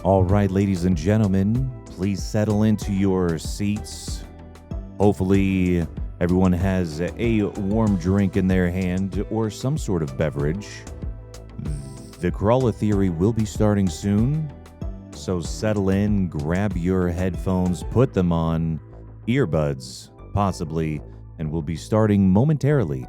All right, ladies and gentlemen, please settle into your seats. Hopefully, everyone has a warm drink in their hand or some sort of beverage. The Crawler Theory will be starting soon, so settle in, grab your headphones, put them on, earbuds, possibly, and we'll be starting momentarily.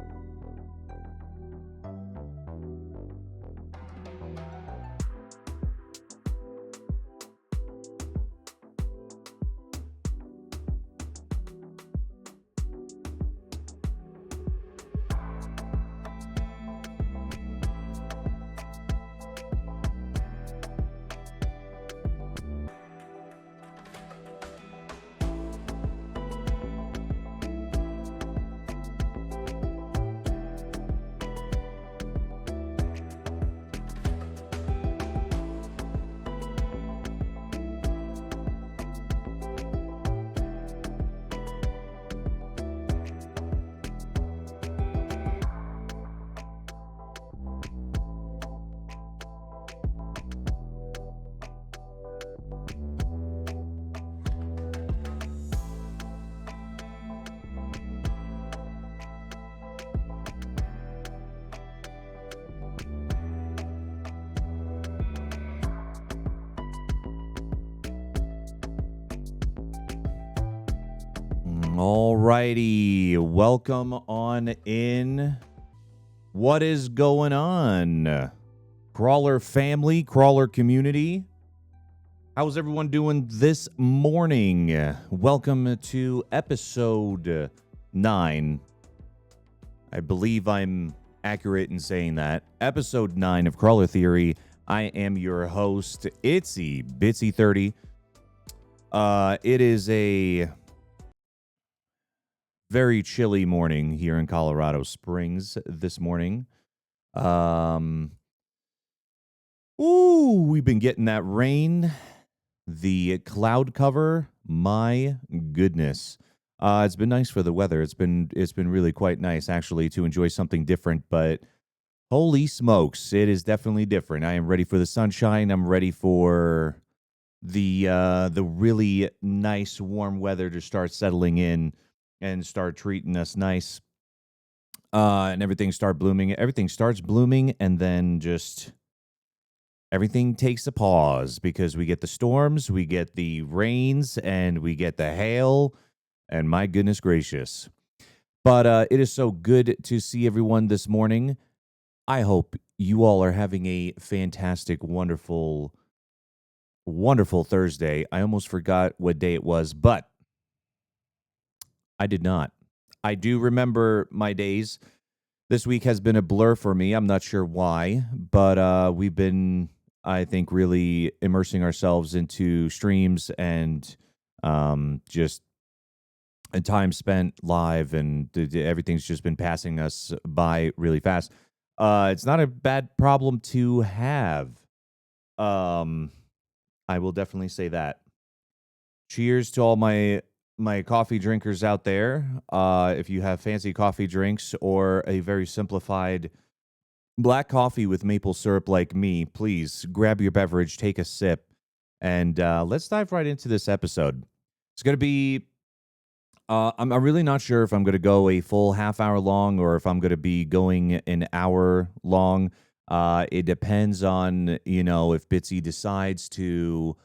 Alrighty, welcome on in. What is going on? Crawler family, Crawler community. How's everyone doing this morning? Welcome to episode 9. I believe I'm accurate in saying that. Episode 9 of Crawler Theory. I am your host, Itsy Bitsy 30. It is a very chilly morning here in Colorado Springs this morning. We've been getting that rain, the cloud cover. My goodness. It's been nice for the weather. It's been really quite nice actually to enjoy something different, but holy smokes, it is definitely different. I am ready for the sunshine. I'm ready for the really nice warm weather to start settling in and start treating us nice, and everything start blooming. Everything starts blooming, and then just everything takes a pause because we get the storms, we get the rains, and we get the hail, and my goodness gracious. But it is so good to see everyone this morning. I hope you all are having a fantastic, wonderful, wonderful Thursday. I almost forgot what day it was, but I did not. I do remember my days. This week has been a blur for me. I'm not sure why, but we've been, I think, really immersing ourselves into streams and just a time spent live, and everything's just been passing us by really fast. It's not a bad problem to have. I will definitely say that. Cheers to all my coffee drinkers out there. If you have fancy coffee drinks or a very simplified black coffee with maple syrup like me, please grab your beverage, take a sip, and let's dive right into this episode. It's going to be, I'm really not sure if I'm going to go a full half hour long or if I'm going to be going an hour long. It depends on, if Bitsy decides to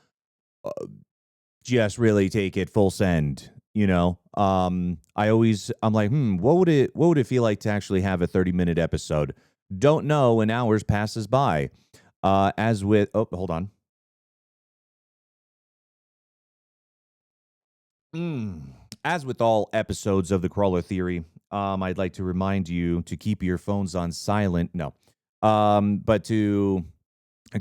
just really take it full send, I'm like, what would it feel like to actually have a 30-minute episode? Don't know, and hours passes by. Hold on. As with all episodes of the Crawler Theory, I'd like to remind you to keep your phones on silent. No. But to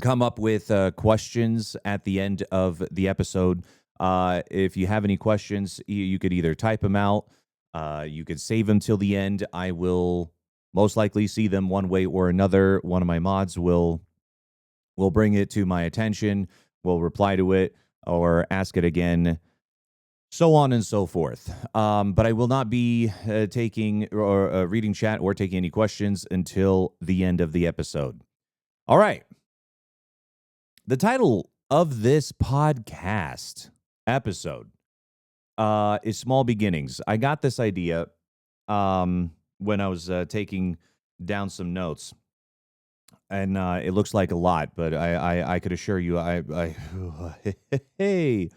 come up with questions at the end of the episode. If you have any questions, you could either type them out, you could save them till the end. I will most likely see them one way or another. One of my mods will bring it to my attention, will reply to it, or ask it again, so on and so forth. But I will not be taking or reading chat or taking any questions until the end of the episode. All right. The title of this podcast episode is small beginnings. I got this idea when I was taking down some notes, and it looks like a lot, but I could assure you, hey,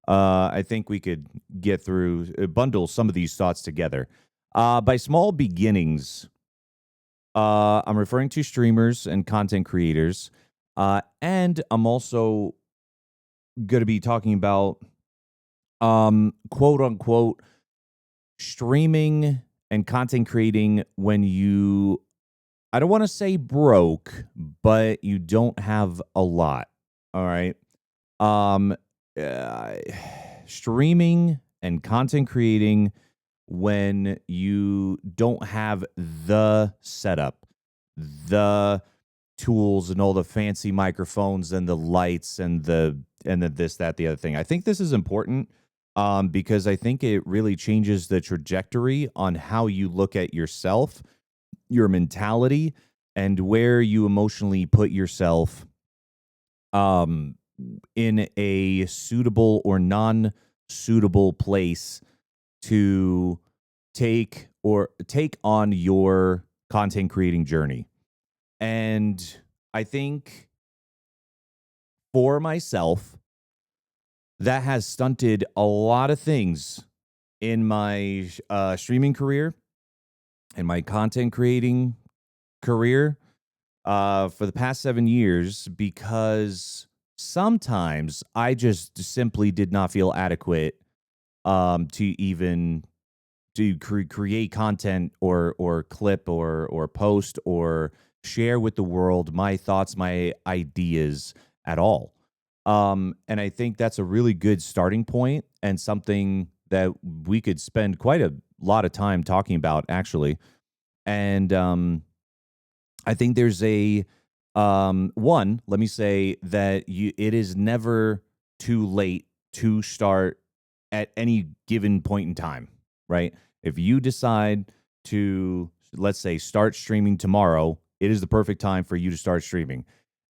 I think we could get through, bundle some of these thoughts together. By small beginnings, I'm referring to streamers and content creators, and I'm also going to be talking about quote unquote streaming and content creating when you, I don't want to say broke, but you don't have a lot. All right. Um, uh, Streaming and content creating when you don't have the setup, the tools, and all the fancy microphones and the lights and the this, that, the other thing. I think this is important because I think it really changes the trajectory on how you look at yourself, your mentality, and where you emotionally put yourself um, in a suitable or non-suitable place to take on your content creating journey. And I think for myself, that has stunted a lot of things in my streaming career and my content creating career for the past 7 years because sometimes I just simply did not feel adequate to even create content or clip or post or share with the world my thoughts, my ideas at all. And I think that's a really good starting point and something that we could spend quite a lot of time talking about, actually. And I think there's a one. Let me say that it is never too late to start at any given point in time, right? If you decide to, let's say, start streaming tomorrow, it is the perfect time for you to start streaming,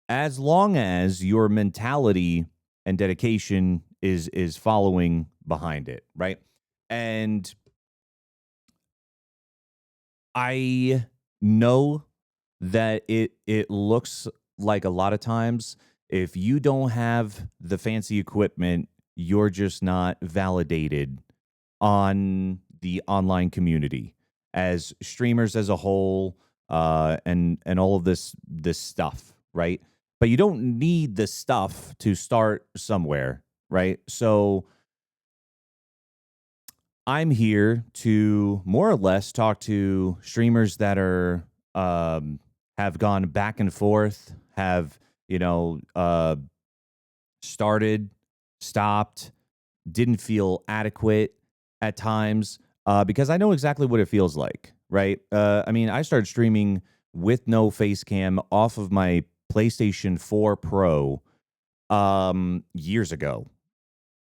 as long as your mentality and dedication is following behind it, right? And I know that it looks like a lot of times if you don't have the fancy equipment, you're just not validated on the online community as streamers as a whole, and all of this stuff, right? But you don't need the stuff to start somewhere, right? So I'm here to more or less talk to streamers that are have gone back and forth, have started, stopped, didn't feel adequate at times, because I know exactly what it feels like, right? I mean, I started streaming with no face cam off of my PlayStation 4 Pro years ago,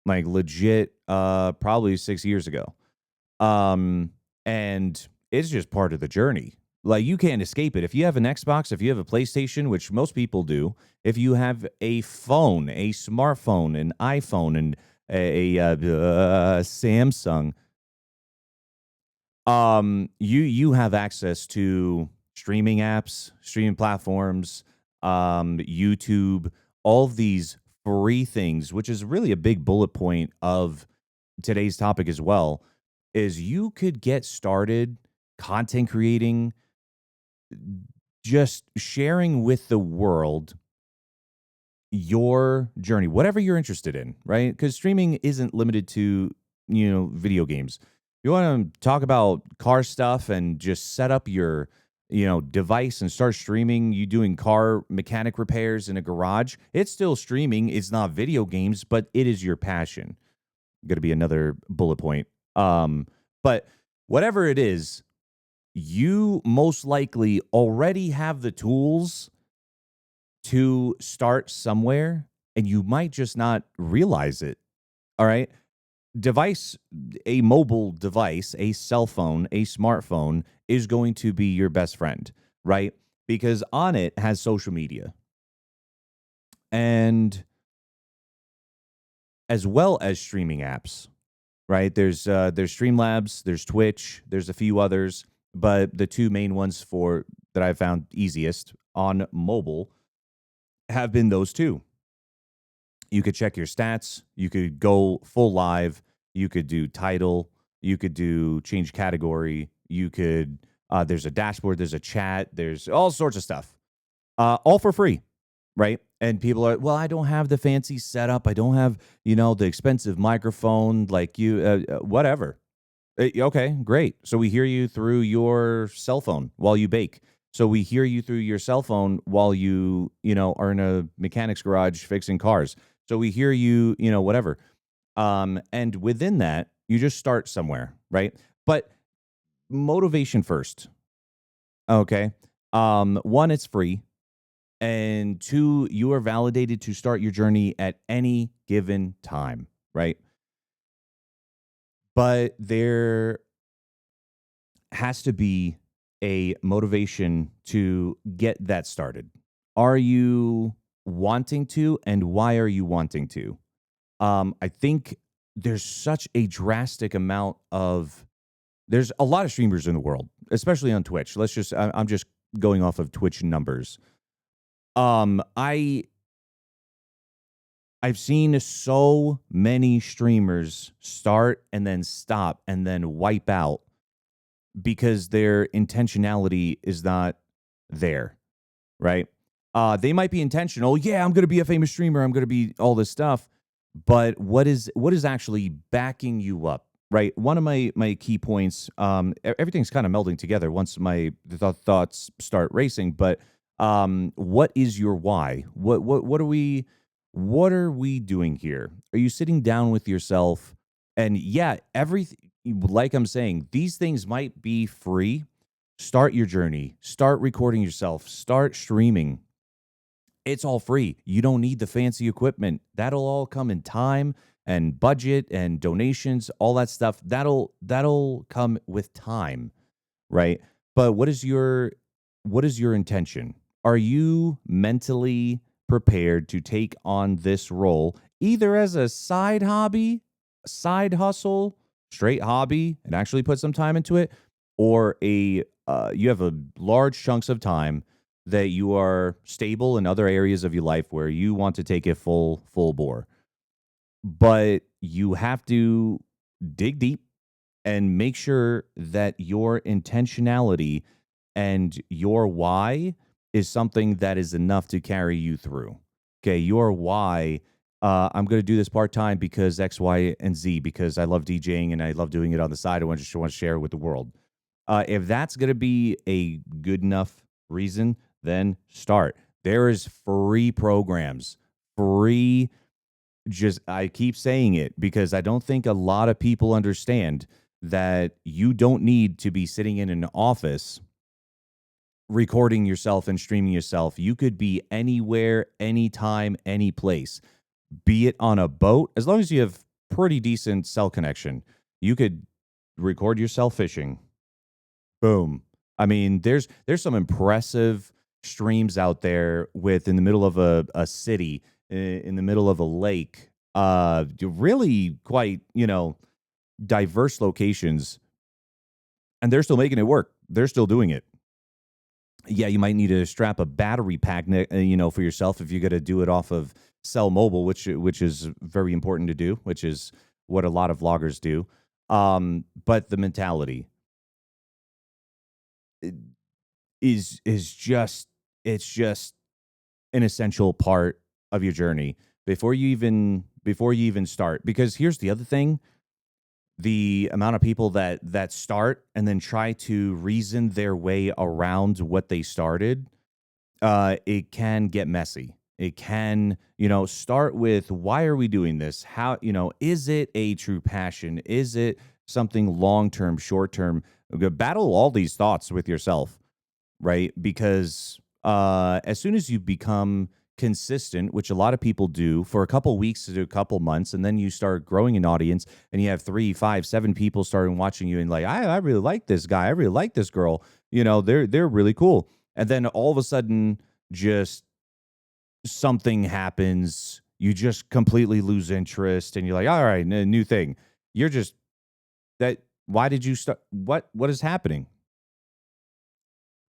like legit, probably 6 years ago. Um, and it's just part of the journey. Like you can't escape it. If you have an Xbox, if you have a PlayStation, which most people do, if you have a phone, a smartphone, an iPhone, and Samsung, you have access to streaming apps, streaming platforms, YouTube, all of these free things, which is really a big bullet point of today's topic as well, is you could get started content creating, just sharing with the world your journey, whatever you're interested in, right? Because streaming isn't limited to, video games. You want to talk about car stuff and just set up your, device and start streaming, you doing car mechanic repairs in a garage. It's still streaming. It's not video games, but it is your passion. Going to be another bullet point. But whatever it is, you most likely already have the tools to start somewhere, and you might just not realize it. All right. Device, a mobile device, a cell phone, a smartphone is going to be your best friend, right? Because on it has social media. And as well as streaming apps, right? There's Streamlabs, there's Twitch, there's a few others, but the two main ones for that I found easiest on mobile have been those two. You could check your stats, you could go full live, you could do title, you could do change category, you could there's a dashboard, there's a chat, there's all sorts of stuff. All for free, right? And people are, well, I don't have the fancy setup. I don't have, the expensive microphone like you, whatever. Okay, great. So we hear you through your cell phone while you bake. So we hear you through your cell phone while are in a mechanic's garage fixing cars. So we hear you, whatever. And within that, you just start somewhere, right? But motivation first. Okay. One, it's free. And two, you are validated to start your journey at any given time, right? But there has to be a motivation to get that started. Are you wanting to, and why are you wanting to? I think there's such a drastic amount of there's a lot of streamers in the world, especially on Twitch. I'm just going off of Twitch numbers. I I've seen so many streamers start and then stop and then wipe out because their intentionality is not there, right? They might be intentional. Yeah, I'm going to be a famous streamer. I'm going to be all this stuff. But what is actually backing you up, right? One of my key points. Everything's kind of melding together once the thoughts start racing. But what is your why? What are we doing here? Are you sitting down with yourself? And yeah, everything, like I'm saying, these things might be free. Start your journey. Start recording yourself. Start streaming. It's all free. You don't need the fancy equipment. That'll all come in time and budget and donations, all that stuff. That'll come with time, right? But what is your intention? Are you mentally prepared to take on this role either as a side hobby, side hustle, straight hobby and actually put some time into it, or you have a large chunks of time that you are stable in other areas of your life where you want to take it full bore. But you have to dig deep and make sure that your intentionality and your why is something that is enough to carry you through. Okay, your why. I'm going to do this part time because X, Y, and Z. Because I love DJing and I love doing it on the side. I want to share it with the world. If that's going to be a good enough reason, then start. There is free programs, free. Just I keep saying it because I don't think a lot of people understand that you don't need to be sitting in an office recording yourself and streaming yourself. You could be anywhere, anytime, any place. Be it on a boat, as long as you have pretty decent cell connection. You could record yourself fishing. Boom. I mean, there's some impressive streams out there with in the middle of a city, in the middle of a lake. Really quite, diverse locations, and they're still making it work. They're still doing it. Yeah, you might need to strap a battery pack, for yourself if you're going to do it off of Cell Mobile, which is very important to do, which is what a lot of vloggers do. But the mentality is just it's just an essential part of your journey before you even start. Because here's the other thing: the amount of people that start and then try to reason their way around what they started, it can get messy. It can, start with why are we doing this? How, is it a true passion? Is it something long term, short term? Battle all these thoughts with yourself, right? Because as soon as you become consistent, which a lot of people do for a couple weeks to a couple months, and then you start growing an audience, and you have 3, 5, 7 people starting watching you, and like, I really like this guy, I really like this girl, they're really cool, and then all of a sudden, just something happens. you just completely lose interest and you're like, all right, new thing. You're just that. Why did you start? What is happening?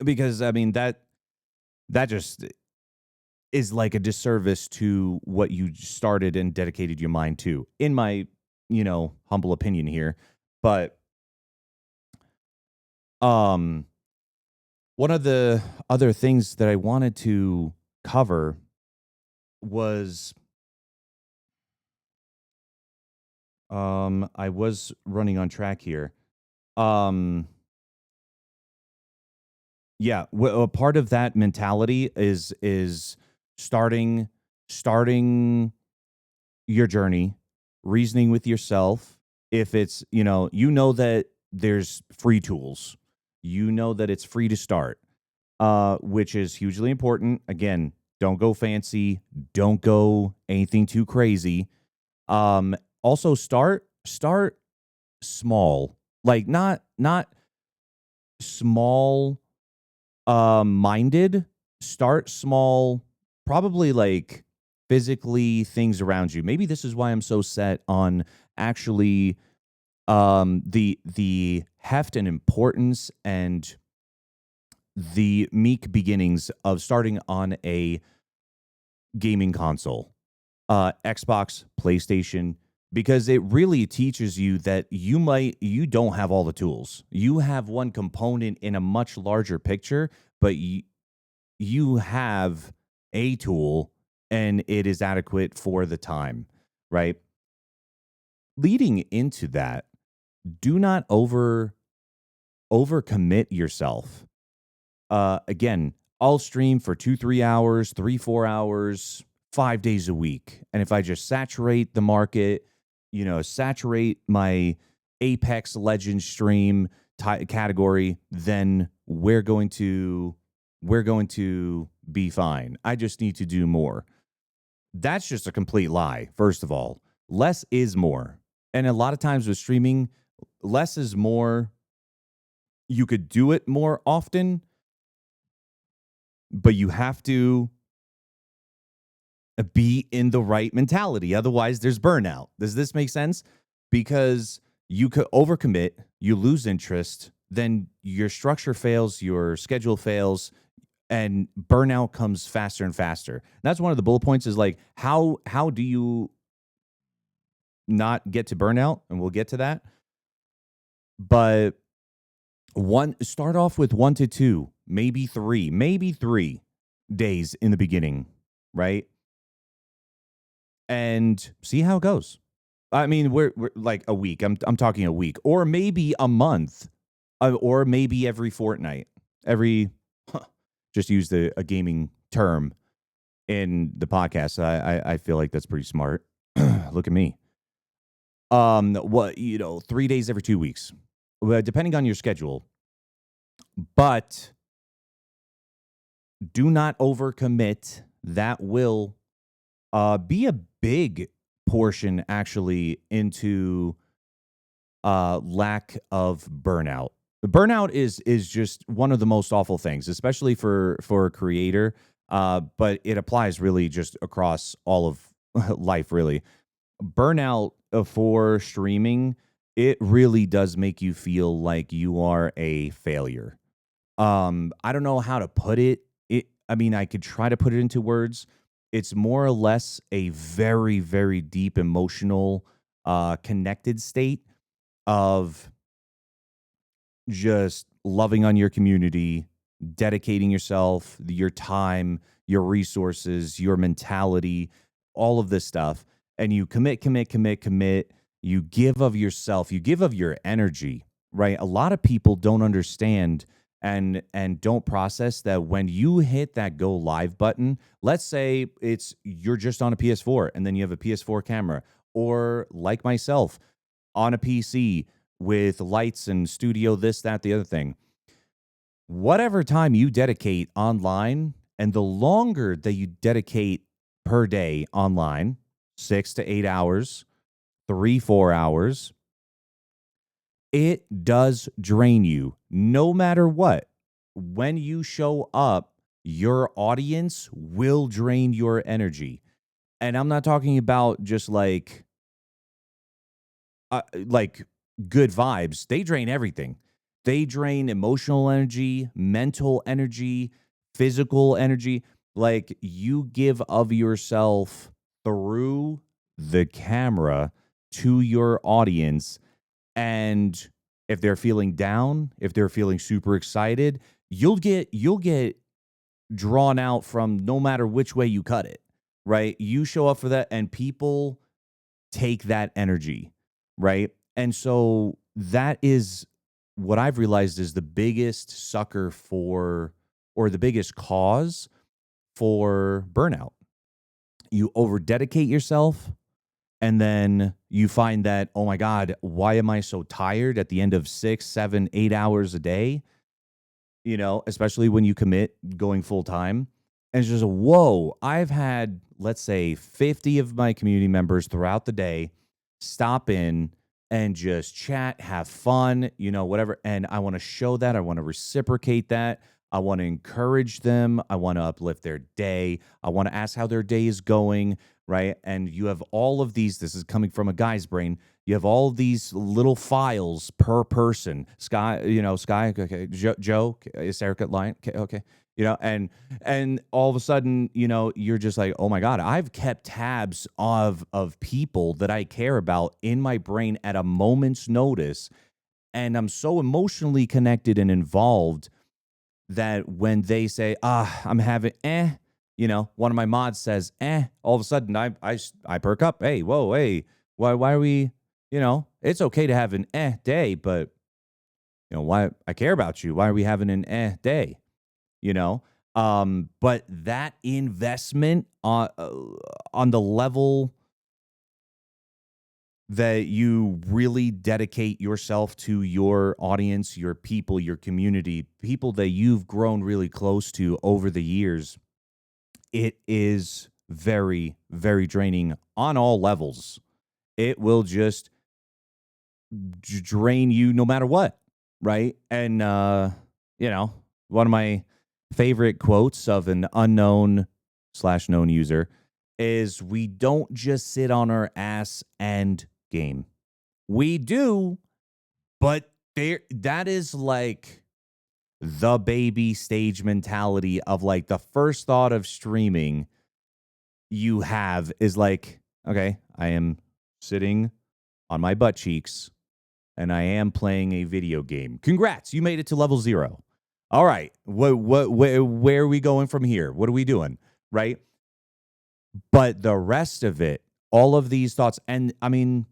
Because I mean that just is like a disservice to what you started and dedicated your mind to, in my humble opinion here. But um, one of the other things that I wanted to cover was I was running on track here. Um, yeah, a part of that mentality is starting starting your journey, reasoning with yourself. If it's, that there's free tools, that it's free to start, which is hugely important. Again, don't go fancy, don't go anything too crazy. Also start small, like not small minded. Start small, probably like physically things around you. Maybe this is why I'm so set on actually the heft and importance and the meek beginnings of starting on a gaming console, Xbox, PlayStation, because it really teaches you that you don't have all the tools. You have one component in a much larger picture, but you have a tool and it is adequate for the time, right? Leading into that, do not overcommit yourself. Again, I'll stream for 2, 3 hours, 3, 4 hours, 5 days a week. And if I just saturate the market, saturate my Apex Legends stream category, then we're going to be fine. I just need to do more. That's just a complete lie. First of all, less is more. And a lot of times with streaming, less is more. You could do it more often, but you have to be in the right mentality. Otherwise, there's burnout. Does this make sense? Because you could overcommit, you lose interest, then your structure fails, your schedule fails, and burnout comes faster and faster. And that's one of the bullet points is like, how do you not get to burnout? And we'll get to that. But start off with 1 to 2, maybe three days in the beginning, right? And see how it goes. I mean, we're like a week. I'm talking a week, or maybe a month, or maybe every fortnight. Every just used a gaming term in the podcast. I feel like that's pretty smart. Look at me. 3 days every 2 weeks, depending on your schedule. But do not overcommit. That will be a big portion actually into lack of burnout. Burnout is just one of the most awful things, especially for a creator. But it applies really just across all of life. Really, burnout for streaming, it really does make you feel like you are a failure. I don't know how to put it. I mean, I could try to put it into words. It's more or less a very, very deep emotional, connected state of just loving on your community, dedicating yourself, your time, your resources, your mentality, all of this stuff. And you commit, commit, commit, commit. You give of yourself, you give of your energy, right? A lot of people don't understand and don't process that when you hit that go live button. Let's say you're just on a PS4 and then you have a PS4 camera, or like myself on a PC with lights and studio, this, that, the other thing. Whatever time you dedicate online, and the longer that you dedicate per day online, 6 to 8 hours, 3, 4 hours, it does drain you no matter what. When you show up, your audience will drain your energy. And I'm not talking about just like good vibes. They drain everything. They drain emotional energy, mental energy, physical energy. Like you give of yourself through the camera to your audience. And if they're feeling down, if they're feeling super excited, you'll get drawn out from no matter which way you cut it, right? You show up for that and people take that energy, right? And so that is what I've realized is the biggest sucker for, or the biggest cause for burnout. You over dedicate yourself, and then you find that, oh my God, why am I so tired at the end of 6, 7, 8 hours a day? Especially when you commit going full time. And it's just, whoa, I've had, let's say, 50 of my community members throughout the day stop in and just chat, have fun, whatever. And I want to show that. I want to reciprocate that. I want to encourage them. I want to uplift their day. I want to ask how their day is going, right? And you have all of these. This is coming from a guy's brain. You have all of these little files per person. Sky, okay, Joe, is Erica lying? Okay. And all of a sudden, you're just like, oh my God, I've kept tabs of people that I care about in my brain at a moment's notice. And I'm so emotionally connected and involved that when they say, I'm having, one of my mods says, all of a sudden I perk up. Hey, whoa, hey, why are we, it's okay to have an day, but why I care about you. Why are we having an day? But that investment on the level that you really dedicate yourself to your audience, your people, your community, people that you've grown really close to over the years, it is very, very draining on all levels. It will just drain you no matter what, right? And one of my favorite quotes of an unknown slash known user is, we don't just sit on our ass and game. We do, but that is like the baby stage mentality of like the first thought of streaming you have is like, okay, I am sitting on my butt cheeks and I am playing a video game. Congrats, you made it to level 0. All right, where are we going from here? What are we doing, right? But the rest of it, all of these thoughts, and I mean,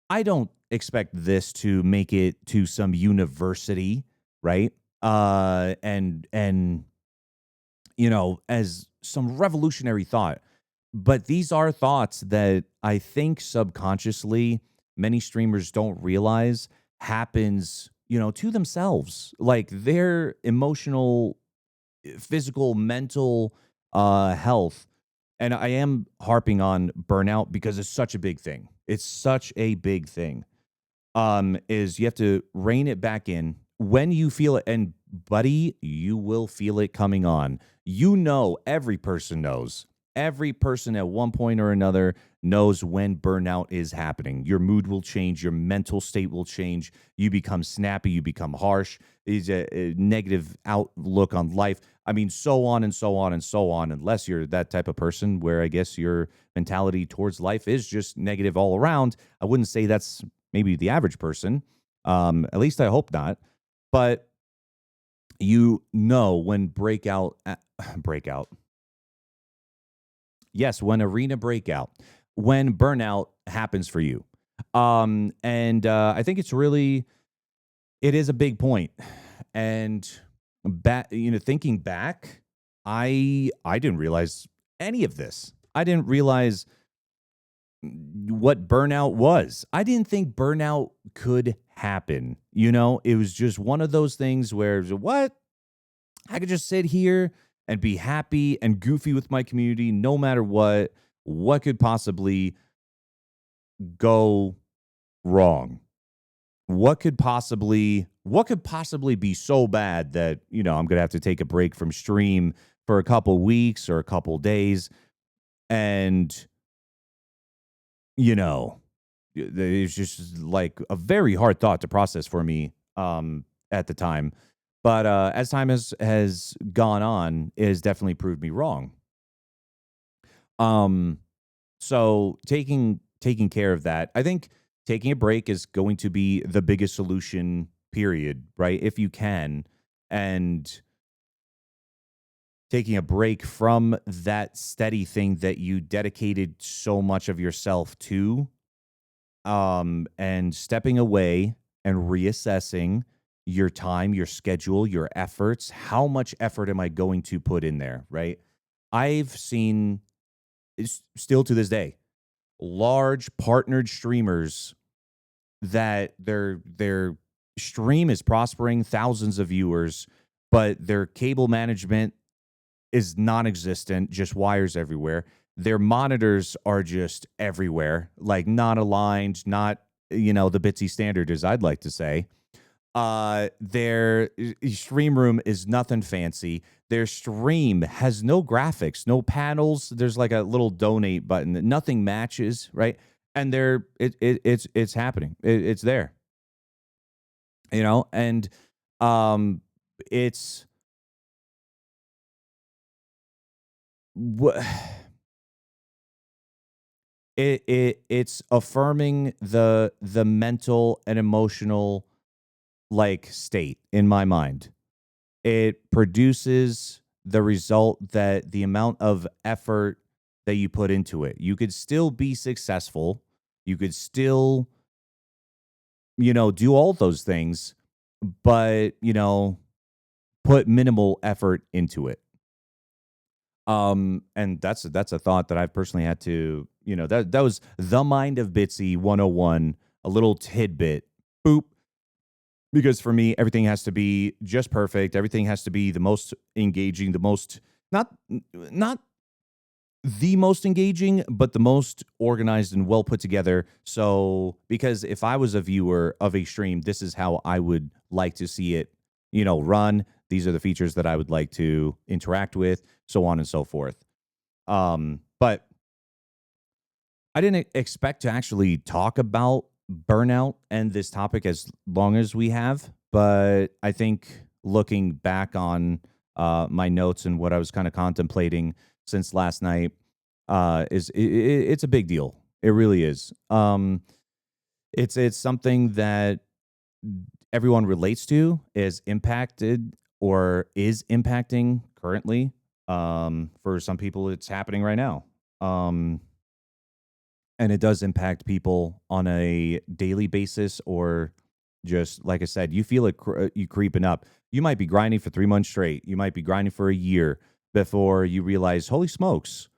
I don't expect this to make it to some university, right? And as some revolutionary thought. But these are thoughts that I think subconsciously many streamers don't realize happens, to themselves. Like their emotional, physical, mental health. And I am harping on burnout because it's such a big thing. It's such a big thing. Is you have to rein it back in when you feel it. And buddy, you will feel it coming on. Every person knows. Every person at one point or another knows when burnout is happening. Your mood will change. Your mental state will change. You become snappy. You become harsh. Is a negative outlook on life. I mean, so on and so on and so on, unless you're that type of person where I guess your mentality towards life is just negative all around. I wouldn't say that's maybe the average person. At least I hope not. But when breakout. Yes, when arena breakout, when burnout happens for you. And I think it is a big point. And thinking back, I didn't realize any of this. I didn't realize what burnout was. I didn't think burnout could happen. It was just one of those things where, what? I could just sit here and be happy and goofy with my community no matter what. What could possibly go wrong? What could possibly be so bad that, I'm going to have to take a break from stream for a couple weeks or a couple days? And, you know, it's just like a very hard thought to process for me at the time. But as time has gone on, it has definitely proved me wrong. Um, so taking care of that, I think taking a break is going to be the biggest solution. Period. Right? If you can, and taking a break from that steady thing that you dedicated so much of yourself to, and stepping away and reassessing your time, your schedule, your efforts. How much effort am I going to put in there? Right? I've seen, still to this day, large partnered streamers that their stream is prospering, thousands of viewers, but their cable management is non-existent, just wires everywhere. Their monitors are just everywhere, like not aligned, not, the Bitsy standard, as I'd like to say. Their stream room is nothing fancy. Their stream has no graphics, no panels. There's like a little donate button. Nothing matches, right? And it's happening. It's there, and um, it's what it's affirming the mental and emotional, like, state in my mind. It produces the result that the amount of effort that you put into it, you could still be successful. You could still, do all those things, but, put minimal effort into it. And that's a thought that I've personally had to, that was the mind of Bitsy 101, a little tidbit. Boop. Because for me, everything has to be just perfect. Everything has to be the most engaging, the most, not the most engaging, but the most organized and well put together. So, because if I was a viewer of a stream, this is how I would like to see it, run. These are the features that I would like to interact with, so on and so forth. But I didn't expect to actually talk about burnout and this topic as long as we have, but I think looking back on my notes and what I was kind of contemplating since last night, it's a big deal. It really is. It's something that everyone relates to, is impacted or is impacting currently. For some people, it's happening right now. And it does impact people on a daily basis, or just like I said, you feel it you creeping up. You might be grinding for 3 months straight. You might be grinding for a year before you realize, holy smokes,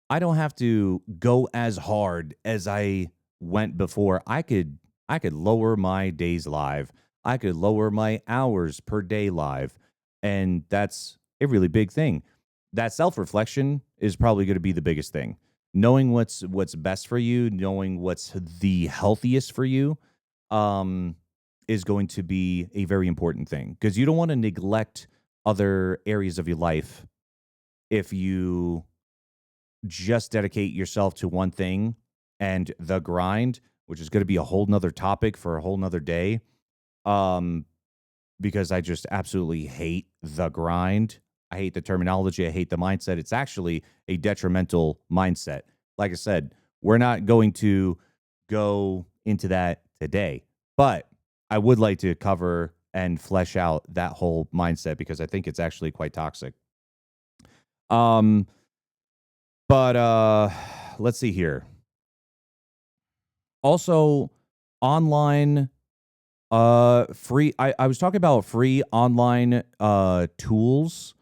I don't have to go as hard as I went before. I could lower my days live. I could lower my hours per day live. And that's a really big thing. That self-reflection is probably going to be the biggest thing. Knowing what's best for you, knowing what's the healthiest for you, um, is going to be a very important thing, because you don't want to neglect other areas of your life if you just dedicate yourself to one thing and the grind, which is going to be a whole nother topic for a whole nother day. Um, because I just absolutely hate the grind. I hate the terminology. I hate the mindset. It's actually a detrimental mindset. Like I said, we're not going to go into that today, but I would like to cover and flesh out that whole mindset, because I think it's actually quite toxic. Um, but let's see here. Also, online free I was talking about free online tools.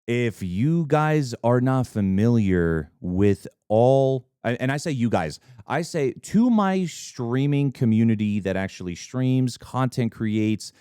If you guys are not familiar with and I say you guys, I say to my streaming community that actually streams, content creates,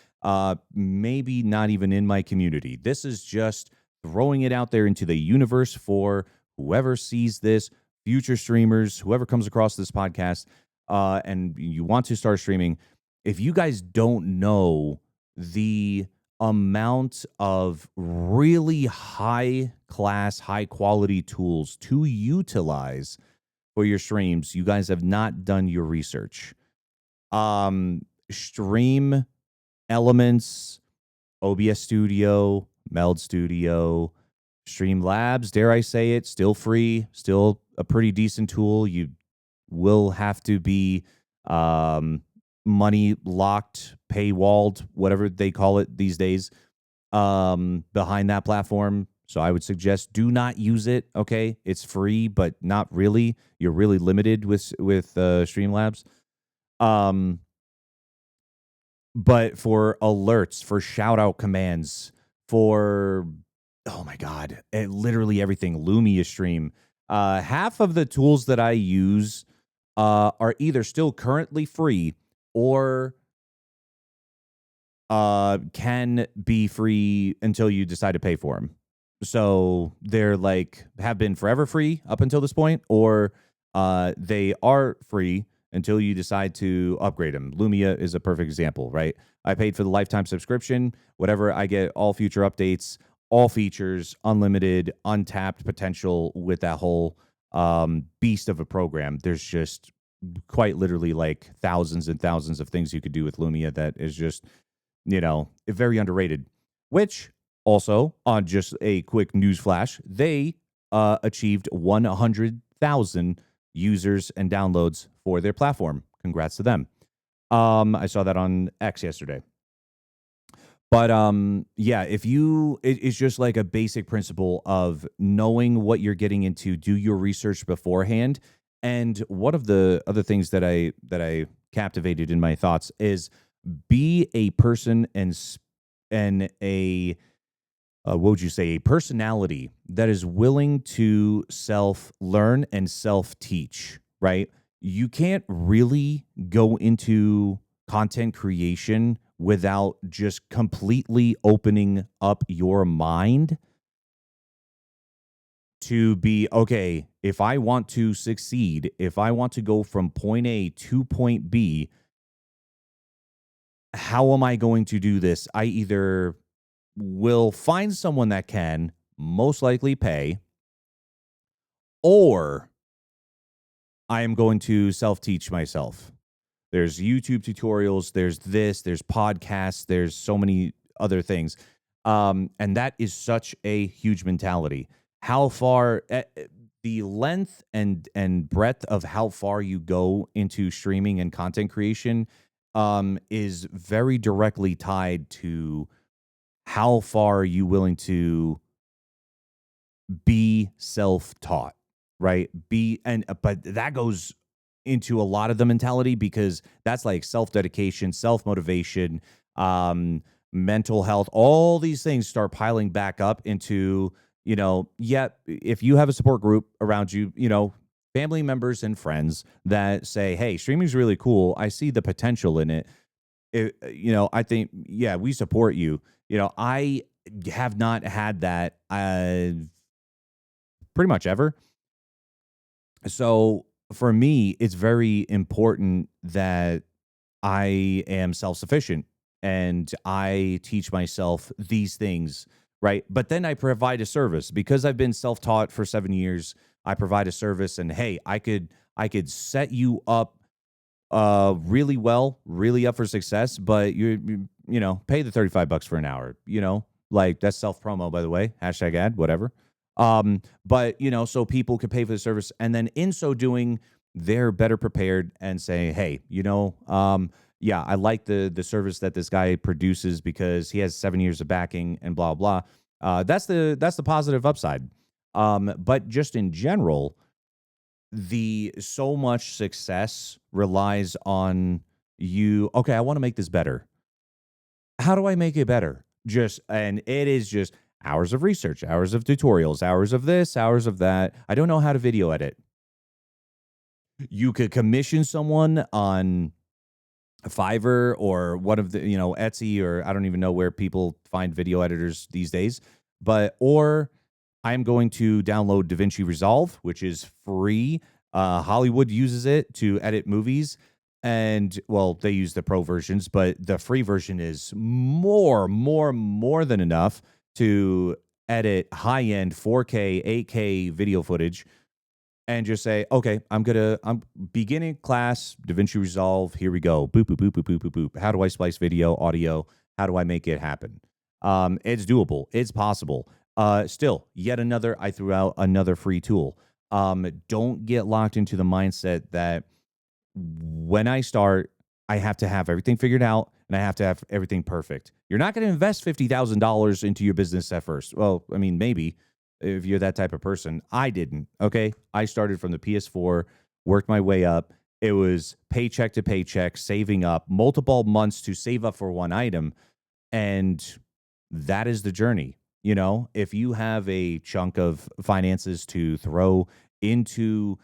maybe not even in my community. This is just throwing it out there into the universe for whoever sees this, future streamers, whoever comes across this podcast, and you want to start streaming. If you guys don't know the amount of really high class, high quality tools to utilize for your streams, you guys have not done your research. Stream Elements, OBS Studio, Meld Studio, Streamlabs, dare I say it, still free, still a pretty decent tool. You will have to be um, money locked, paywalled, whatever they call it these days, behind that platform. So I would suggest do not use it. Okay, it's free, but not really. You're really limited with Streamlabs. Um, but for alerts, for shout out commands, for oh my god, literally everything, Lumia Stream. Half of the tools that I use are either still currently free or can be free until you decide to pay for them. So they're like have been forever free up until this point, or they are free until you decide to upgrade them. Lumia is a perfect example, right? I paid for the lifetime subscription. Whatever, I get all future updates, all features, unlimited, untapped potential with that whole beast of a program. There's just quite literally like thousands and thousands of things you could do with Lumia that is just, very underrated. Which also, on just a quick news flash, they achieved 100,000 users and downloads for their platform. Congrats to them. I saw that on X yesterday. But yeah, it's just like a basic principle of knowing what you're getting into, do your research beforehand. And one of the other things that I captivated in my thoughts is be a person and a what would you say, a personality that is willing to self learn and self teach, right? You can't really go into content creation without just completely opening up your mind to be okay. If I want to succeed, if I want to go from point A to point B, how am I going to do this? I either will find someone that can most likely pay, or I am going to self teach myself. There's YouTube tutorials, there's podcasts, there's so many other things. And that is such a huge mentality. How far the length and breadth of how far you go into streaming and content creation is very directly tied to how far are you willing to be self-taught, right? But that goes into a lot of the mentality because that's like self-dedication, self-motivation, mental health, all these things start piling back up into, if you have a support group around you, family members and friends that say, hey, streaming is really cool. I see the potential in it. I think, yeah, we support you. I have not had that pretty much ever. So for me, it's very important that I am self sufficient and I teach myself these things, right? But then I provide a service because I've been self taught for 7 years. I provide a service, and hey, I could set you up really well, really up for success, but pay the $35 for an hour, like that's self promo, by the way, hashtag ad, whatever. But so people could pay for the service, and then in so doing, they're better prepared and say, hey, yeah, I like the service that this guy produces because he has 7 years of backing and blah blah. That's the positive upside. But just in general, the so much success relies on you. Okay, I want to make this better. How do I make it better? And it is just hours of research, hours of tutorials, hours of this, hours of that. I don't know how to video edit. You could commission someone on Fiverr or one of the, Etsy, or I don't even know where people find video editors these days. Or I'm going to download DaVinci Resolve, which is free. Hollywood uses it to edit movies. And well, they use the pro versions, but the free version is more than enough to edit high end 4K, 8K video footage and just say, okay, I'm beginning class, DaVinci Resolve. Here we go. Boop, boop, boop, boop, boop, boop, boop. How do I splice video, audio? How do I make it happen? It's doable. It's possible. Still, yet another, I threw out another free tool. Don't get locked into the mindset that when I start, I have to have everything figured out and I have to have everything perfect. You're not going to invest $50,000 into your business at first. Well, I mean, maybe if you're that type of person. I didn't. Okay. I started from the PS4, worked my way up. It was paycheck to paycheck, saving up multiple months to save up for one item. And that is the journey. You know, if you have a chunk of finances to throw into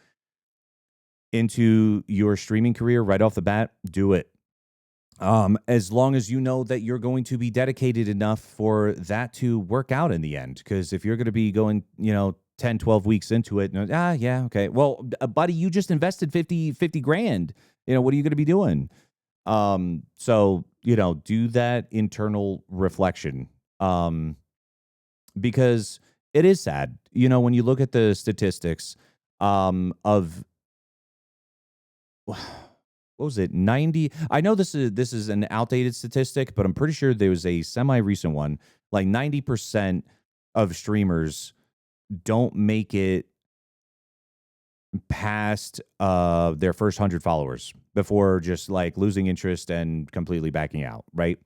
your streaming career right off the bat, do it. As long as you know that you're going to be dedicated enough for that to work out in the end. Because if you're going to be going, 10, 12 weeks into it, yeah, okay. Well, buddy, you just invested 50 grand. What are you going to be doing? So, do that internal reflection. Because it is sad, when you look at the statistics, of what was it, 90? I know this is an outdated statistic, but I'm pretty sure there was a semi-recent one. Like 90% of streamers don't make it past their first 100 followers before just like losing interest and completely backing out, right?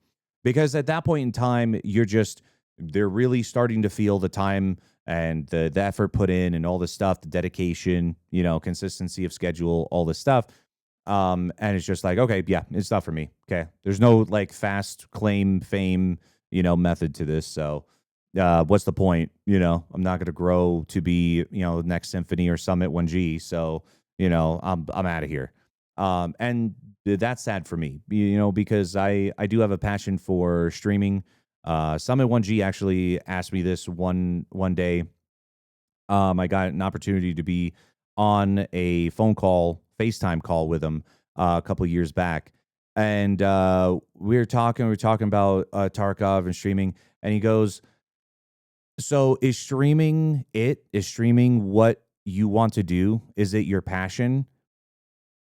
Because at that point in time, they're really starting to feel the time and the effort put in and all this stuff, the dedication, consistency of schedule, all this stuff. And it's just like, okay, yeah, it's not for me. Okay. There's no like fast claim fame, method to this. So, what's the point? I'm not going to grow to be, the next Symphony or Summit 1G. So, I'm out of here. And that's sad for me, because I do have a passion for streaming. Summit 1G actually asked me this one day. I got an opportunity to be on a FaceTime call with him a couple of years back. And we were talking about Tarkov and streaming. And he goes, so is streaming what you want to do? Is it your passion?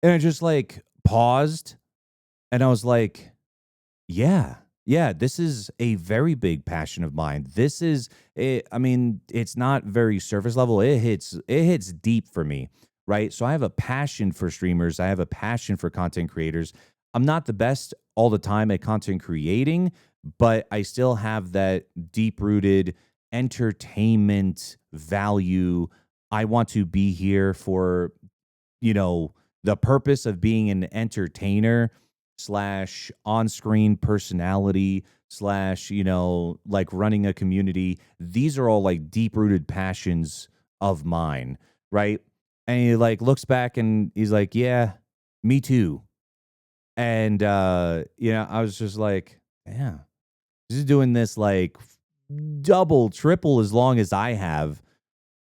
And I just like paused and I was like, yeah. Yeah, this is a very big passion of mine. This is I mean, it's not very surface level. It hits deep for me, right? So I have a passion for streamers. I have a passion for content creators. I'm not the best all the time at content creating, but I still have that deep-rooted entertainment value. I want to be here for, the purpose of being an entertainer slash on-screen personality slash, like running a community. These are all like deep-rooted passions of mine, right? And he like looks back and he's like, yeah, me too. And I was just like, yeah, this is doing this like double, triple as long as I have.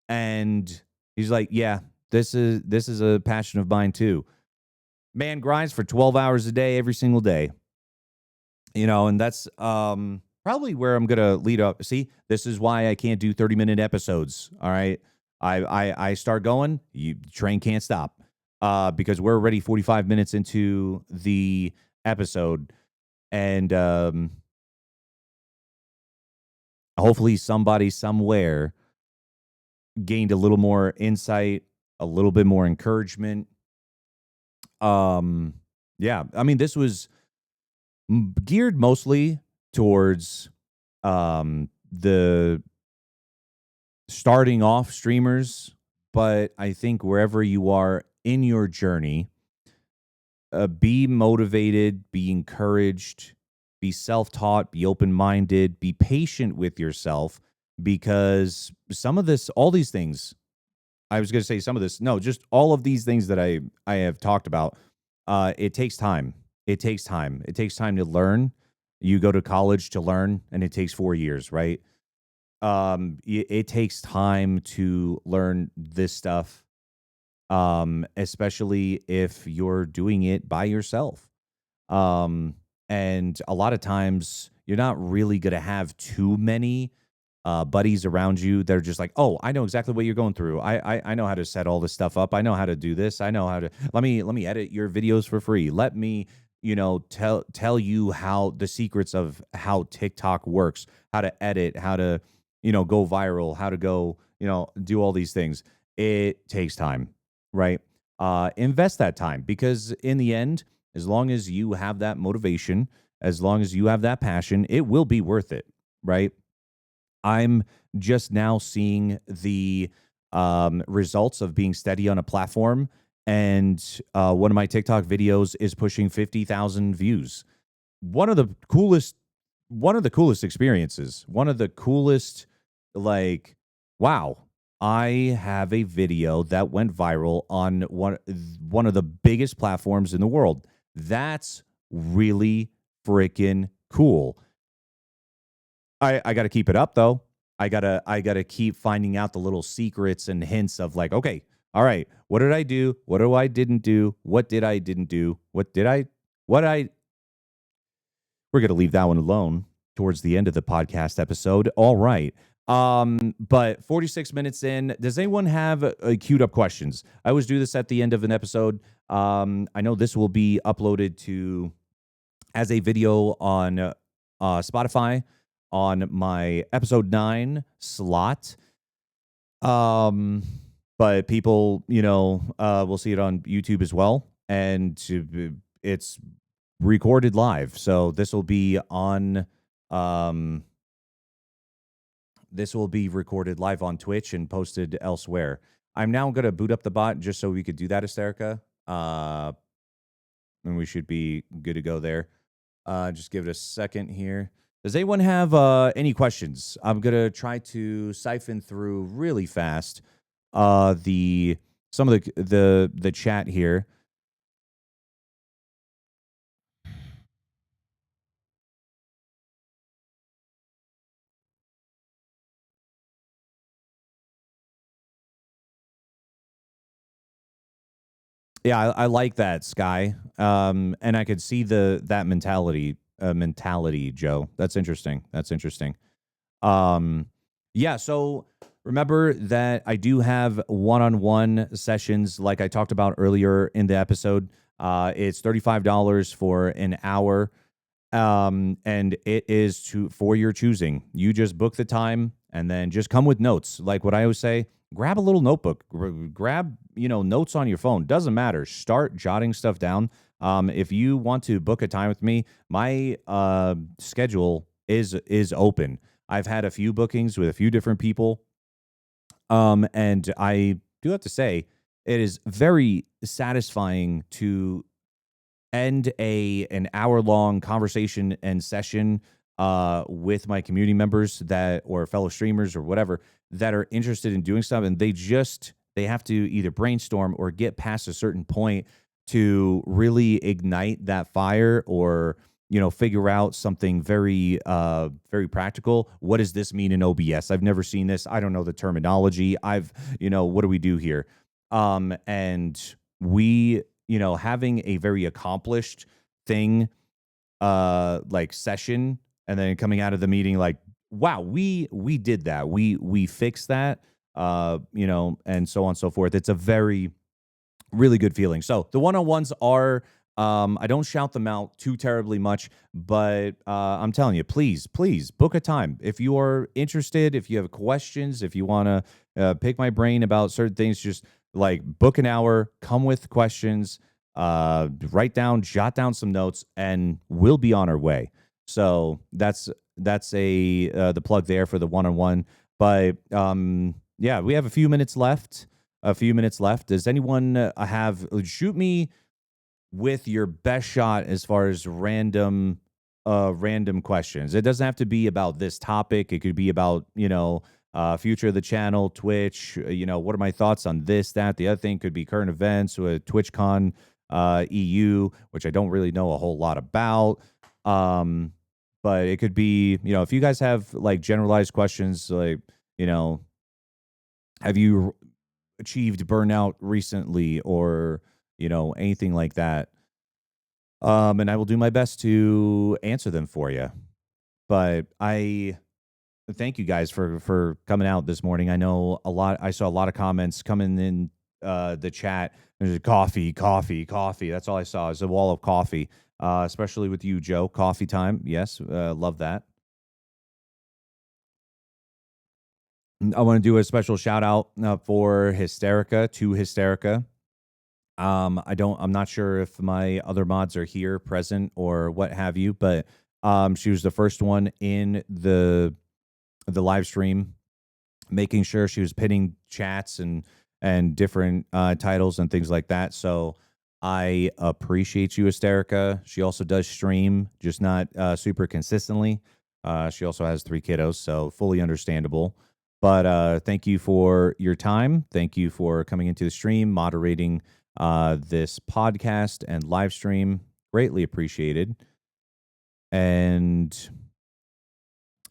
And he's like, yeah, this is a passion of mine too. Man grinds for 12 hours a day every single day. And that's probably where I'm gonna lead up. See, this is why I can't do 30-minute episodes. All right. I start going, train can't stop. Because we're already 45 minutes into the episode. And hopefully somebody somewhere gained a little more insight, a little bit more encouragement. Yeah, I mean, this was geared mostly towards the starting off streamers, but I think wherever you are in your journey, be motivated, be encouraged, be self-taught, be open-minded, be patient with yourself, because all these things, I was going to say some of this, no, just all of these things that I have talked about, it takes time. It takes time. It takes time to learn. You go to college to learn, and it takes 4 years, right? It takes time to learn this stuff. especially if you're doing it by yourself. Um, and a lot of times you're not really going to have too many buddies around you. They're just like, oh, I know exactly what you're going through. I know how to set all this stuff up. I know how to do this. I know how to let me edit your videos for free. Let me, tell you how the secrets of how TikTok works, how to edit, how to, go viral, how to go, do all these things. It takes time, right? Invest that time, because in the end, as long as you have that motivation, as long as you have that passion, it will be worth it, right? I'm just now seeing the results of being steady on a platform, and one of my TikTok videos is pushing 50,000 views. One of the coolest, one of the coolest experiences. One of the coolest, like, wow! I have a video that went viral on one of the biggest platforms in the world. That's really freaking cool. I got to keep it up though. I gotta keep finding out the little secrets and hints of like, okay, all right, what did I do? What do I didn't do? What did I didn't do? What did I? What I? We're gonna leave that one alone towards the end of the podcast episode. All right. But 46 minutes in, does anyone have queued up questions? I always do this at the end of an episode. I know this will be uploaded to as a video on Spotify on my episode 9 slot. Um, but people, will see it on YouTube as well, and it's recorded live. So um, this will be recorded live on Twitch and posted elsewhere. I'm now going to boot up the bot just so we could do that, Asterica. And we should be good to go there. Just give it a second here. Does anyone have any questions? I'm gonna try to siphon through really fast the some of the chat here. Yeah, I like that, Sky. And I could see that mentality, Joe. That's interesting. That's interesting. Um, yeah, so remember that I do have one-on-one sessions like I talked about earlier in the episode. It's $35 for an hour. And it is for your choosing. You just book the time and then just come with notes. Like what I always say, grab a little notebook, grab, notes on your phone. Doesn't matter. Start jotting stuff down. If you want to book a time with me, my schedule is open. I've had a few bookings with a few different people. And I do have to say, it is very satisfying to end an hour long conversation and session with my community members that or fellow streamers or whatever that are interested in doing stuff, and they have to either brainstorm or get past a certain point to really ignite that fire, or figure out something very practical. What does this mean in OBS? I've never seen this. I don't know the terminology. What do we do here? And we, having a very accomplished thing, like session, and then coming out of the meeting like, wow, we did that. We fixed that, and so on and so forth. It's a very really good feeling. So the one-on-ones are, I don't shout them out too terribly much, but I'm telling you, please book a time. If you are interested, if you have questions, if you want to pick my brain about certain things, just like book an hour, come with questions, jot down some notes, and we'll be on our way. So that's the plug there for the one-on-one. But yeah, we have a few minutes left. Does anyone shoot me with your best shot as far as random questions? It doesn't have to be about this topic. It could be about, future of the channel, Twitch, what are my thoughts on this, that, the other thing. Could be current events with TwitchCon EU, which I don't really know a whole lot about. But it could be, if you guys have like generalized questions, like, have you achieved burnout recently or, anything like that. And I will do my best to answer them for you. But I thank you guys for coming out this morning. I saw a lot of comments coming in the chat. There's coffee, coffee, coffee. That's all I saw is a wall of coffee. Especially with you, Joe. Coffee time. Yes, love that. I want to do a special shout out for Hysterica to Hysterica. I'm not sure if my other mods are here present or what have you, but she was the first one in the live stream, making sure she was pinning chats and different titles and things like that. So I appreciate you, Hysterica. She also does stream, just not super consistently. She also has 3 kiddos, so fully understandable. But thank you for your time. Thank you for coming into the stream, moderating this podcast and live stream. Greatly appreciated. And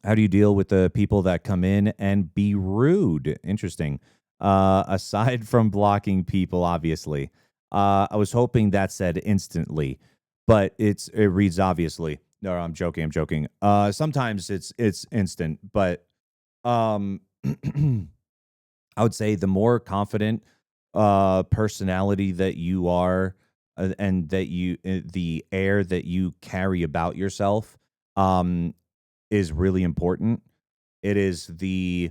how do you deal with the people that come in and be rude? Interesting. Aside from blocking people, obviously, I was hoping that said instantly, but it reads obviously. No, I'm joking. I'm joking. Sometimes it's instant, but um, I would say the more confident personality that you are, and that the air that you carry about yourself, um, is really important. It is the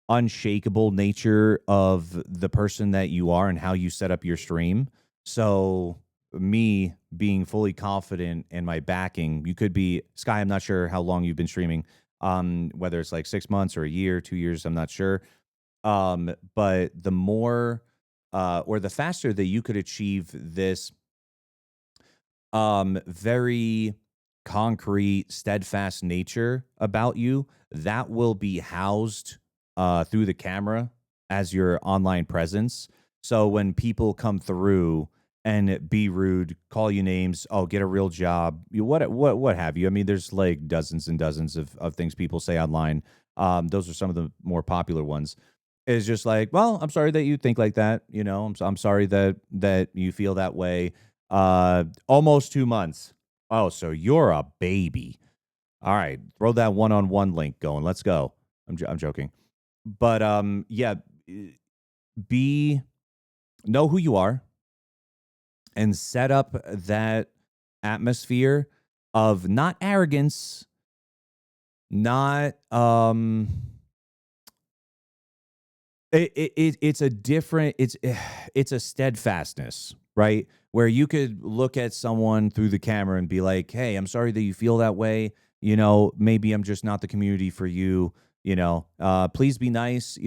unshakable nature of the person that you are and how you set up your stream. So, me being fully confident in my backing, you could be Sky. I'm not sure how long you've been streaming, whether it's like 6 months or a year, 2 years. I'm not sure. But the more, or the faster that you could achieve this very concrete, steadfast nature about you, that will be housed through the camera as your online presence. So when people come through and be rude, call you names, oh, get a real job, what have you. I mean, there's like dozens and dozens of things people say online. Those are some of the more popular ones. Is just like, well, I'm sorry that you think like that. I'm sorry that you feel that way. Almost 2 months. Oh, so you're a baby. All right, throw that one-on-one link going. Let's go. I'm joking, but yeah, be know who you are and set up that atmosphere of not arrogance, not it's a different it's a steadfastness, right? Where you could look at someone through the camera and be like, "Hey, I'm sorry that you feel that way. Maybe I'm just not the community for you. Please be nice.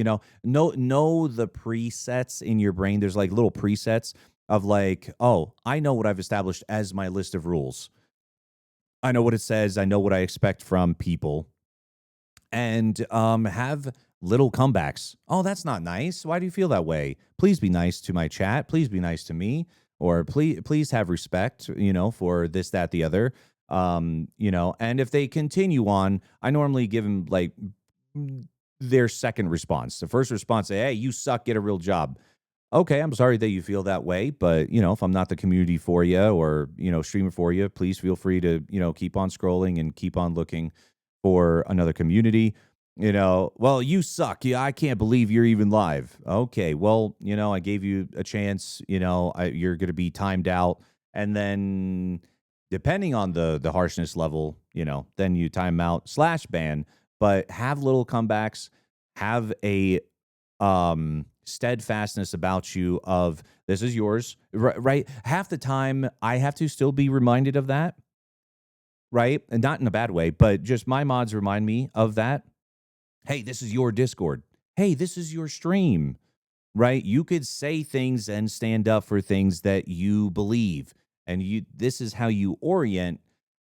Know the presets in your brain. There's like little presets of like, oh, I know what I've established as my list of rules. I know what it says. I know what I expect from people, and have little comebacks. Oh, that's not nice. Why do you feel that way? Please be nice to my chat. Please be nice to me, or please have respect. For this, that, the other. And if they continue on, I normally give them like their second response. The first response, say, "Hey, you suck. Get a real job." Okay, I'm sorry that you feel that way, but if I'm not the community for you or streamer for you, please feel free to keep on scrolling and keep on looking for another community. Well, you suck. Yeah, I can't believe you're even live. Okay, well, I gave you a chance. You're going to be timed out, and then depending on the harshness level, then you time out slash ban. But have little comebacks, have a steadfastness about you of this is yours, right? Half the time I have to still be reminded of that, right? And not in a bad way, but just my mods remind me of that. Hey, this is your Discord. Hey, this is your stream, right? You could say things and stand up for things that you believe, and this is how you orient,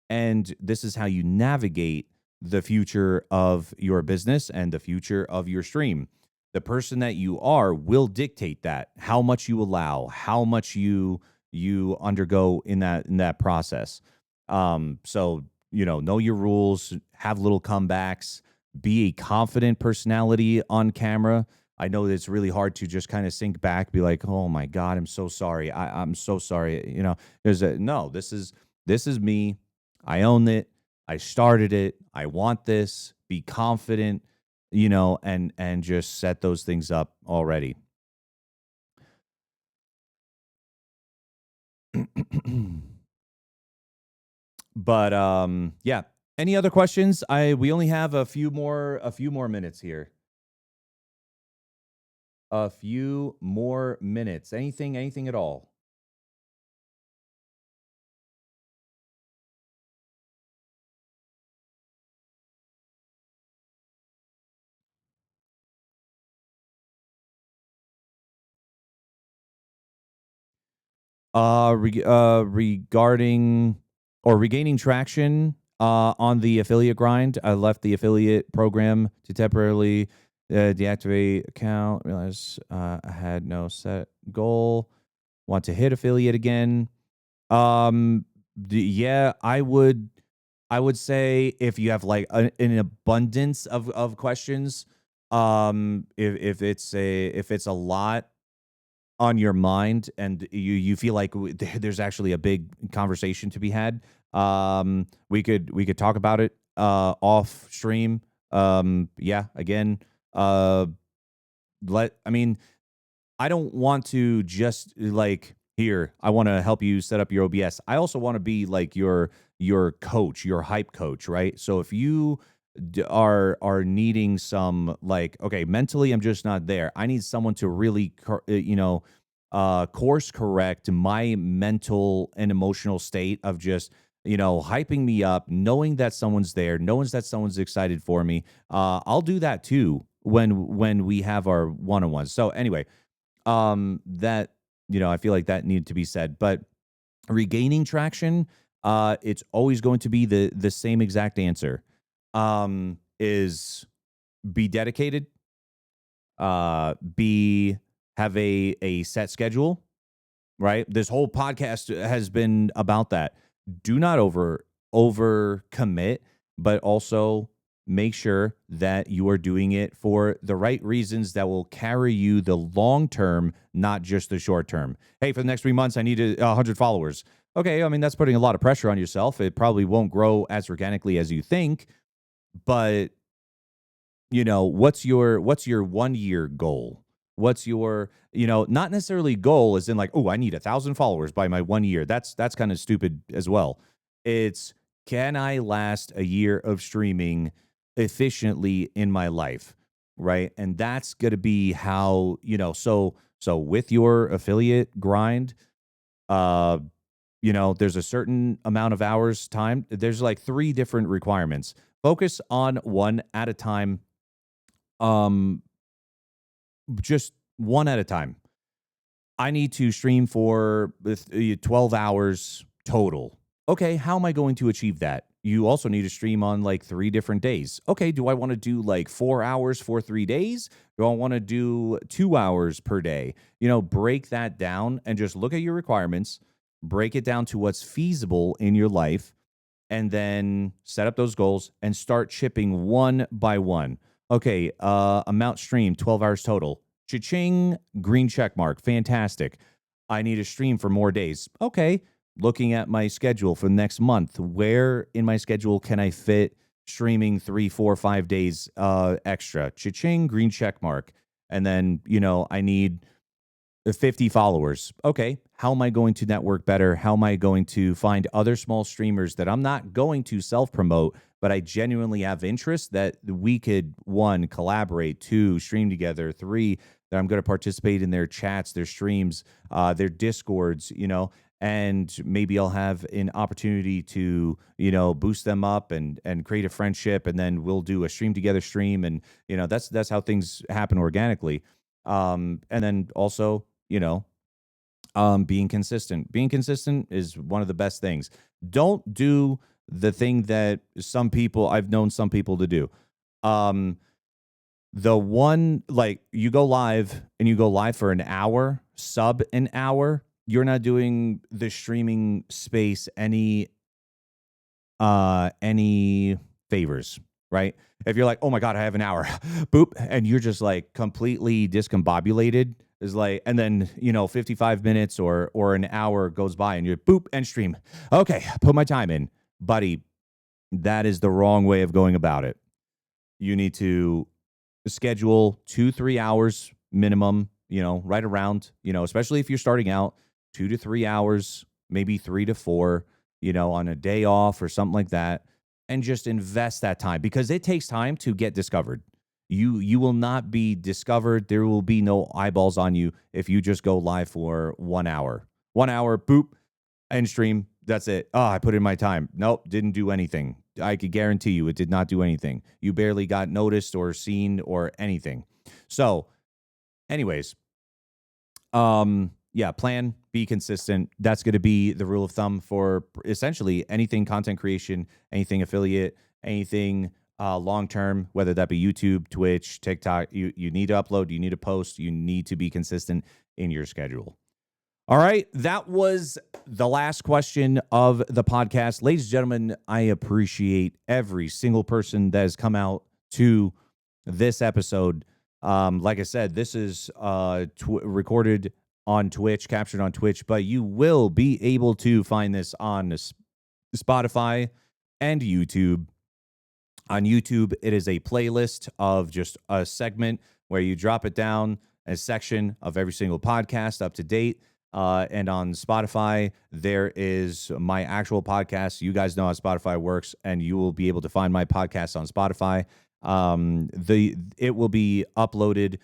and this is how you navigate the future of your business and the future of your stream. The person that you are will dictate that, how much you allow, how much you undergo in that process. So know your rules, have little comebacks, be a confident personality on camera. I know that it's really hard to just kind of sink back, be like, "Oh my God, I'm so sorry. I'm so sorry." There's a no. This is me. I own it. I started it. I want this. Be confident, and just set those things up already. But yeah. Any other questions? I We only have a few more minutes here. A few more minutes. Anything at all. Regarding or regaining traction on the affiliate grind, I left the affiliate program to temporarily deactivate account. Realize I had no set goal. Want to hit affiliate again. Um, yeah, I would say if you have like an abundance of questions, if it's a lot on your mind and you feel like there's actually a big conversation to be had, we could talk about it off stream. Yeah, again, uh let I mean, I don't want to just like, here, I want to help you set up your OBS. I also want to be like your coach, your hype coach, right? So if you are needing some, like, okay, mentally I'm just not there. I need someone to really course correct my mental and emotional state of just hyping me up, knowing that someone's there, knowing that someone's excited for me. I'll do that too when we have our one-on-ones. So anyway, that I feel like that needed to be said. But regaining traction, it's always going to be the same exact answer. Is be dedicated, be have a set schedule, right? This whole podcast has been about that. Do not over commit, but also make sure that you are doing it for the right reasons that will carry you the long term, not just the short term. Hey, for the next 3 months, I need 100 followers. Okay, I mean, that's putting a lot of pressure on yourself. It probably won't grow as organically as you think, but what's your 1 year goal? What's your, not necessarily goal as in like, oh, I need 1,000 followers by my 1 year. That's kind of stupid as well. It's, can I last a year of streaming efficiently in my life? Right. And that's gonna be how, so with your affiliate grind, uh, there's a certain amount of hours time. There's like three different requirements. Focus on one at a time, um, just one at a time. I need to stream for 12 hours total. Okay, how am I going to achieve that? You also need to stream on like 3 different days. Okay, do I want to do like 4 hours for 3 days? Do I want to do 2 hours per day? Break that down and just look at your requirements, break it down to what's feasible in your life, and then set up those goals and start chipping one by one. Okay, amount stream, 12 hours total. Cha-ching, green check mark. Fantastic. I need a stream for more days. Okay, looking at my schedule for next month, where in my schedule can I fit streaming 3, 4, 5 days extra? Cha-ching, green check mark. And then, I need 50 followers. Okay, how am I going to network better? How am I going to find other small streamers that I'm not going to self promote, but I genuinely have interest that we could, one, collaborate, two, stream together, three, that I'm going to participate in their chats, their streams, their discords, and maybe I'll have an opportunity to, boost them up and create a friendship, and then we'll do a stream together stream, and that's how things happen organically. And then also, being consistent. Being consistent is one of the best things. Don't do the thing that I've known some people to do. Um, the one, like, you go live for an hour, sub an hour, you're not doing the streaming space any favors, right? If you're like, oh my God, I have an hour, boop, and you're just like completely discombobulated, is like, and then 55 minutes or an hour goes by and you're boop, end stream. Okay, put my time in, buddy. That is the wrong way of going about it. You need to schedule 2-3 hours minimum, right around, especially if you're starting out, 2 to 3 hours, maybe 3 to 4, on a day off or something like that, and just invest that time because it takes time to get discovered. You will not be discovered. There will be no eyeballs on you if you just go live for 1 hour. 1 hour, boop, end stream. That's it. Oh, I put in my time. Nope, didn't do anything. I could guarantee you it did not do anything. You barely got noticed or seen or anything. So, anyways, yeah, plan, be consistent. That's going to be the rule of thumb for essentially anything content creation, anything affiliate, anything long term, whether that be YouTube, Twitch, TikTok. You need to upload, you need to post, you need to be consistent in your schedule. All right, that was the last question of the podcast. Ladies and gentlemen, I appreciate every single person that has come out to this episode. Like I said, this is recorded on Twitch, captured on Twitch, but you will be able to find this on Spotify and YouTube. On YouTube, it is a playlist of just a segment where you drop it down, a section of every single podcast up to date. And on Spotify, there is my actual podcast. You guys know how Spotify works, and you will be able to find my podcast on Spotify. It will be uploaded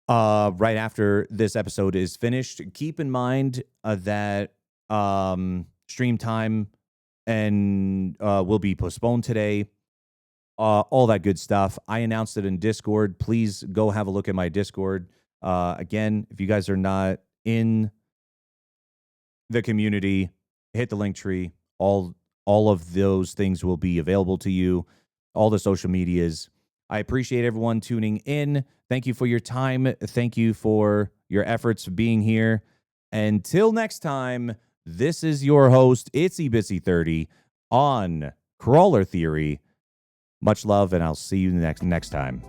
right after this episode is finished. Keep in mind that stream time and will be postponed today. All that good stuff. I announced it in Discord. Please go have a look at my Discord. Again, if you guys are not in the community, hit the link tree. All of those things will be available to you. All the social medias. I appreciate everyone tuning in. Thank you for your time. Thank you for your efforts being here. Until next time, this is your host, Itsy Bitsy 30 on Crawler Theory. Much love, and I'll see you next time.